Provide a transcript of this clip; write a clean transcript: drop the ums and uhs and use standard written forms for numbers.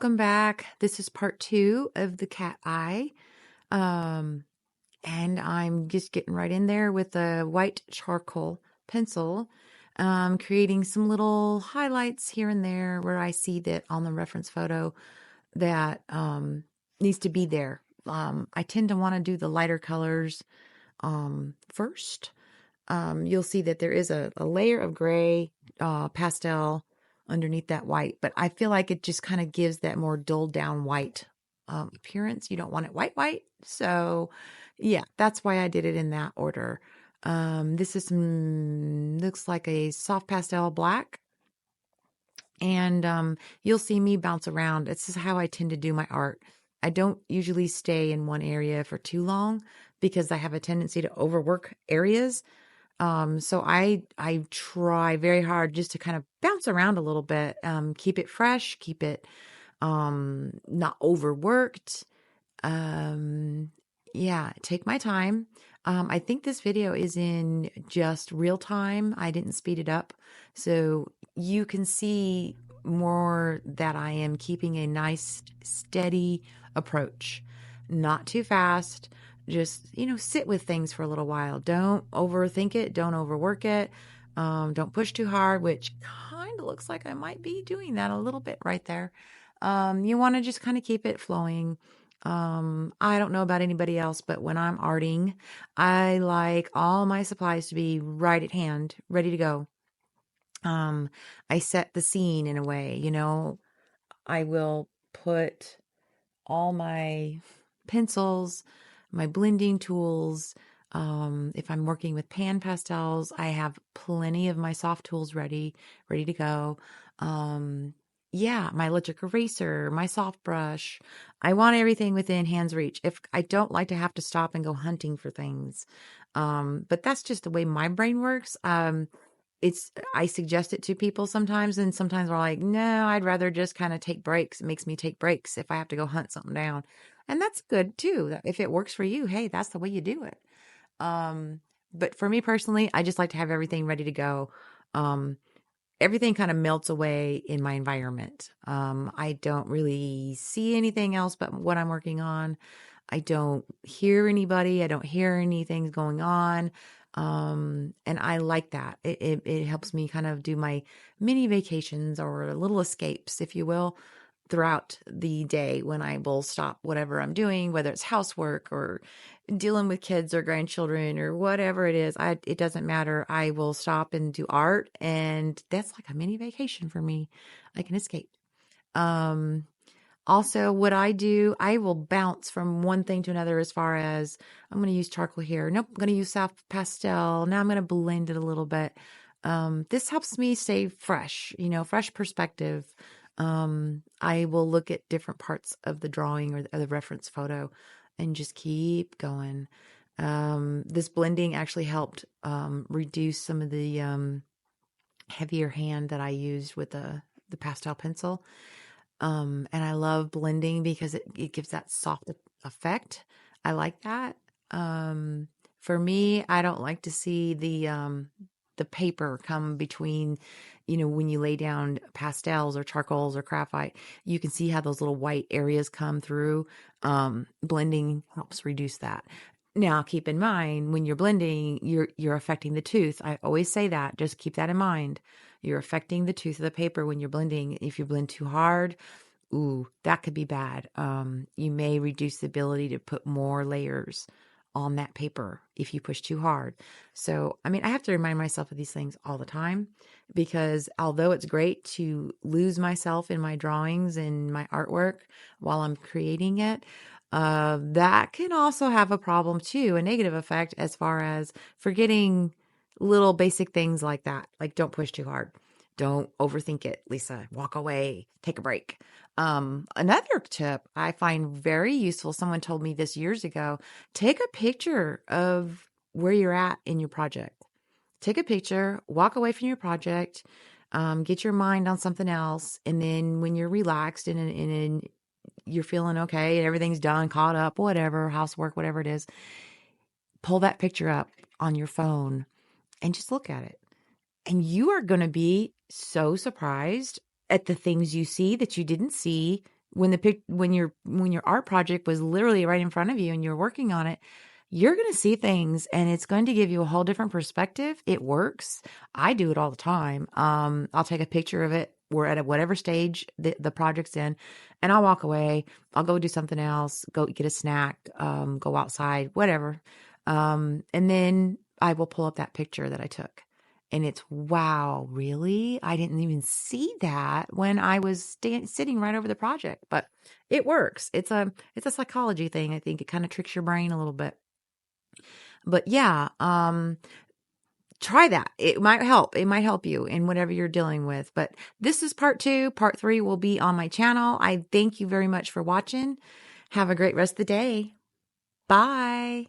Welcome back. This is part 2 of the cat eye. Um, and I'm just getting right in there with a white charcoal pencil, creating some little highlights here and there where I see that on the reference photo that needs to be there. I tend to want to do the lighter colors first. You'll see that there is a layer of gray pastel underneath that white, but I feel like it just kind of gives that more dulled down white appearance. You don't want it white. So yeah, that's why I did it in that order. This is looks like a soft pastel black, and you'll see me bounce around. This is how I tend to do my art. I don't usually stay in one area for too long because I have a tendency to overwork areas. So I try very hard just to kind of bounce around a little bit, keep it fresh, keep it not overworked. Um, yeah, take my time. I think this video is in just real time. I didn't speed it up, so you can see more that I am keeping a nice, steady approach, not too fast. Just, sit with things for a little while. Don't overthink it. Don't overwork it. Don't push too hard, which kind of looks like I might be doing that a little bit right there. You want to just kind of keep it flowing. I don't know about anybody else, but when I'm arting, I like all my supplies to be right at hand, ready to go. I set the scene in a way, I will put all my pencils, my blending tools. If I'm working with pan pastels, I have plenty of my soft tools ready to go. Yeah, my electric eraser, my soft brush. I want everything within hand's reach. If I don't like to have to stop and go hunting for things. But that's just the way my brain works. I suggest it to people sometimes, and sometimes they're like, no, I'd rather just kind of take breaks. It makes me take breaks if I have to go hunt something down. And that's good too. If it works for you, hey, that's the way you do it. But for me personally, I just like to have everything ready to go. Um, Everything kind of melts away in my environment. I don't really see anything else but what I'm working on. I don't hear anybody. I don't hear anything going on. And I like that. It helps me kind of do my mini vacations or little escapes, if you will, throughout the day when I will stop whatever I'm doing, whether it's housework or dealing with kids or grandchildren or whatever it is. It doesn't matter. I will stop and do art, and that's like a mini vacation for me. I can escape. Um, Also, what I do, I will bounce from one thing to another as far as I'm going to use charcoal here. Nope, I'm going to use soft pastel. Now I'm going to blend it a little bit. This helps me stay fresh, fresh perspective. I will look at different parts of the drawing or the reference photo and just keep going. This blending actually helped reduce some of the heavier hand that I used with the pastel pencil. And I love blending because it gives that soft effect. I like that. For me, I don't like to see the paper come between, when you lay down pastels or charcoals or graphite, you can see how those little white areas come through. Blending helps reduce that. Now, keep in mind when you're blending, you're affecting the tooth. I always say that. Just keep that in mind. You're affecting the tooth of the paper when you're blending. If you blend too hard, ooh, that could be bad. You may reduce the ability to put more layers on that paper if you push too hard. So, I have to remind myself of these things all the time because although it's great to lose myself in my drawings and my artwork while I'm creating it, that can also have a problem too, a negative effect as far as forgetting little basic things like that. Like, don't push too hard. Don't overthink it, Lisa. Walk away. Take a break. Another tip I find very useful, someone told me this years ago, take a picture of where you're at in your project. Take a picture, walk away from your project, get your mind on something else. And then when you're relaxed and you're feeling okay and everything's done, caught up, whatever, housework, whatever it is, pull that picture up on your phone and just look at it. And you are going to be so surprised at the things you see that you didn't see when your art project was literally right in front of you and you're working on it, you're going to see things and it's going to give you a whole different perspective. It works. I do it all the time. I'll take a picture of it. We're at whatever stage the project's in, and I'll walk away. I'll go do something else, go get a snack, go outside, whatever. And then I will pull up that picture that I took. And it's, wow, really? I didn't even see that when I was sitting right over the project, but it works. It's a psychology thing. I think it kind of tricks your brain a little bit. But yeah, try that. It might help. It might help you in whatever you're dealing with. But this is part 2. Part 3 will be on my channel. I thank you very much for watching. Have a great rest of the day. Bye.